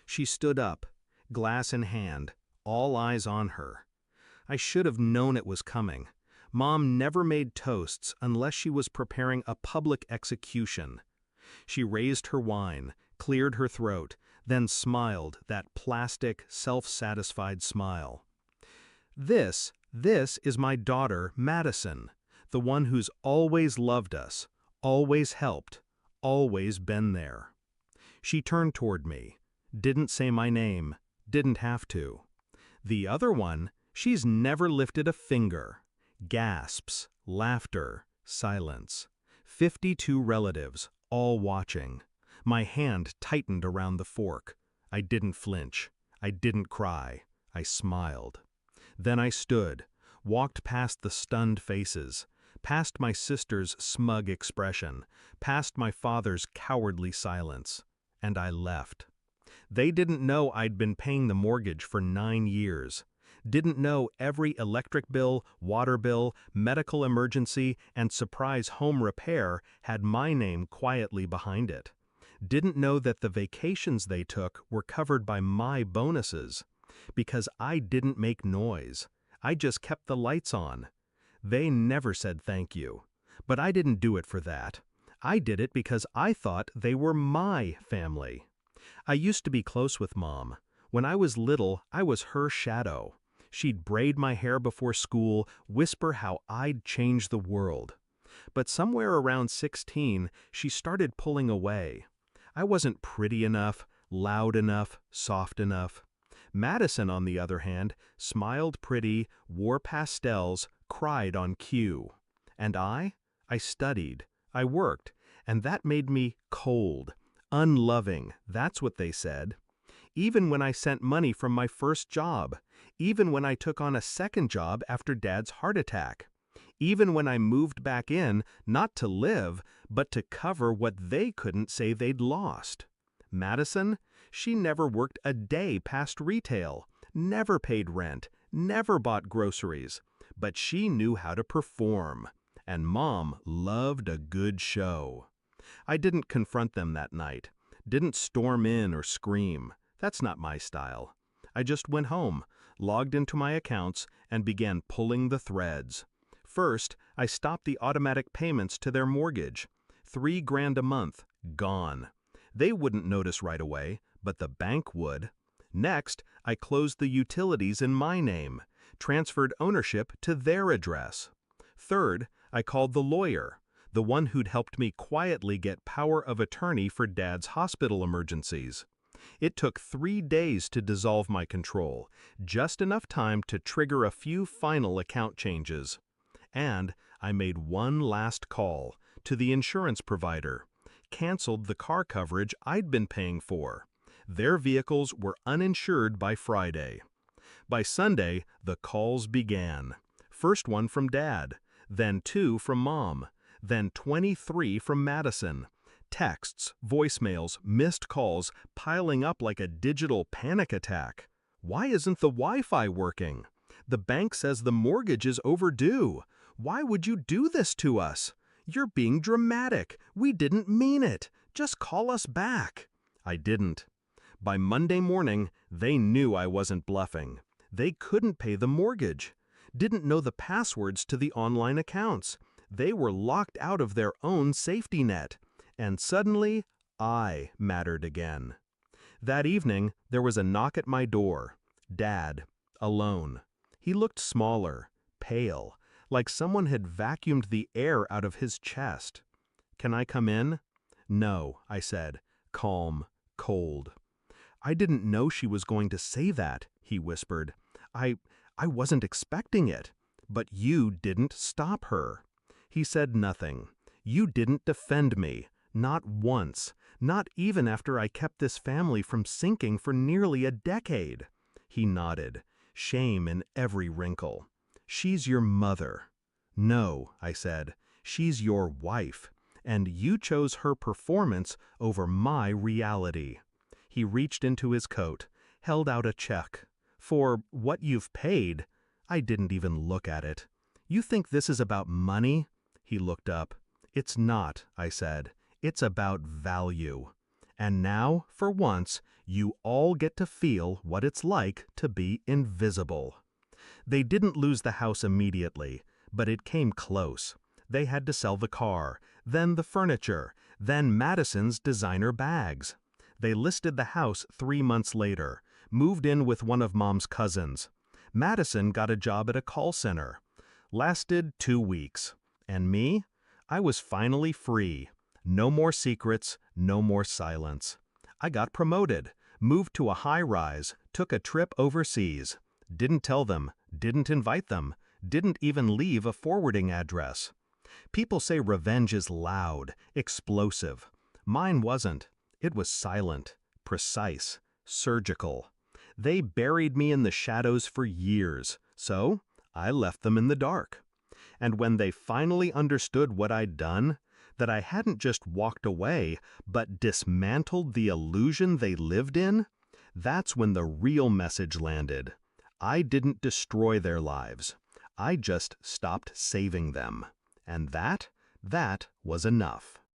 She stood up, glass in hand, all eyes on her. I should have known it was coming. Mom never made toasts unless she was preparing a public execution. She raised her wine, cleared her throat, then smiled, that plastic, self-satisfied smile. This is my daughter, Madison, the one who's always loved us, always helped, always been there. She turned toward me, didn't say my name, didn't have to. The other one, she's never lifted a finger. Gasps, laughter, silence. 52 relatives, all watching. My hand tightened around the fork. I didn't flinch. I didn't cry. I smiled. Then I stood, walked past the stunned faces, past my sister's smug expression, past my father's cowardly silence, and I left. They didn't know I'd been paying the mortgage for 9 years. Didn't know every electric bill, water bill, medical emergency, and surprise home repair had my name quietly behind it. Didn't know that the vacations they took were covered by my bonuses. Because I didn't make noise. I just kept the lights on. They never said thank you. But I didn't do it for that. I did it because I thought they were my family. I used to be close with Mom. When I was little, I was her shadow. She'd braid my hair before school, whisper how I'd change the world. But somewhere around 16, she started pulling away. I wasn't pretty enough, loud enough, soft enough. Madison, on the other hand, smiled pretty, wore pastels, cried on cue. And I studied, I worked, and that made me cold, unloving, that's what they said. Even when I sent money from my first job, even when I took on a second job after Dad's heart attack, even when I moved back in, not to live, but to cover what they couldn't say they'd lost. Madison, she never worked a day past retail, never paid rent, never bought groceries, but she knew how to perform, and Mom loved a good show. I didn't confront them that night, didn't storm in or scream. That's not my style. I just went home, logged into my accounts, and began pulling the threads. First, I stopped the automatic payments to their mortgage. $3,000 a month, gone. They wouldn't notice right away, but the bank would. Next, I closed the utilities in my name, transferred ownership to their address. Third, I called the lawyer, the one who'd helped me quietly get power of attorney for Dad's hospital emergencies. It took 3 days to dissolve my control, just enough time to trigger a few final account changes. And I made one last call to the insurance provider, canceled the car coverage I'd been paying for. Their vehicles were uninsured by Friday. By Sunday, the calls began. First one from Dad, then 2 from Mom, then 23 from Madison. Texts, voicemails, missed calls piling up like a digital panic attack. Why isn't the Wi-Fi working? The bank says the mortgage is overdue. Why would you do this to us? You're being dramatic. We didn't mean it. Just call us back. I didn't. By Monday morning, they knew I wasn't bluffing. They couldn't pay the mortgage. Didn't know the passwords to the online accounts. They were locked out of their own safety net. And suddenly, I mattered again. That evening, there was a knock at my door. Dad, alone. He looked smaller, pale, like someone had vacuumed the air out of his chest. "Can I come in?" "No," I said, calm, cold. "I didn't know she was going to say that," he whispered. I wasn't expecting it. But you didn't stop her." He said nothing. "You didn't defend me. Not once. Not even after I kept this family from sinking for nearly a decade." He nodded, shame in every wrinkle. "She's your mother." "No," I said, "she's your wife, and you chose her performance over my reality." He reached into his coat, held out a check. "For what you've paid." I didn't even look at it. "You think this is about money?" He looked up. "It's not," I said. "It's about value." And now, for once, you all get to feel what it's like to be invisible. They didn't lose the house immediately, but it came close. They had to sell the car, then the furniture, then Madison's designer bags. They listed the house 3 months later, moved in with one of Mom's cousins. Madison got a job at a call center. Lasted 2 weeks. And me? I was finally free. No more secrets, no more silence. I got promoted, moved to a high-rise, took a trip overseas. Didn't tell them, didn't invite them, didn't even leave a forwarding address. People say revenge is loud, explosive. Mine wasn't. It was silent, precise, surgical. They buried me in the shadows for years, so I left them in the dark. And when they finally understood what I'd done, that I hadn't just walked away, but dismantled the illusion they lived in, that's when the real message landed. I didn't destroy their lives. I just stopped saving them. And that was enough.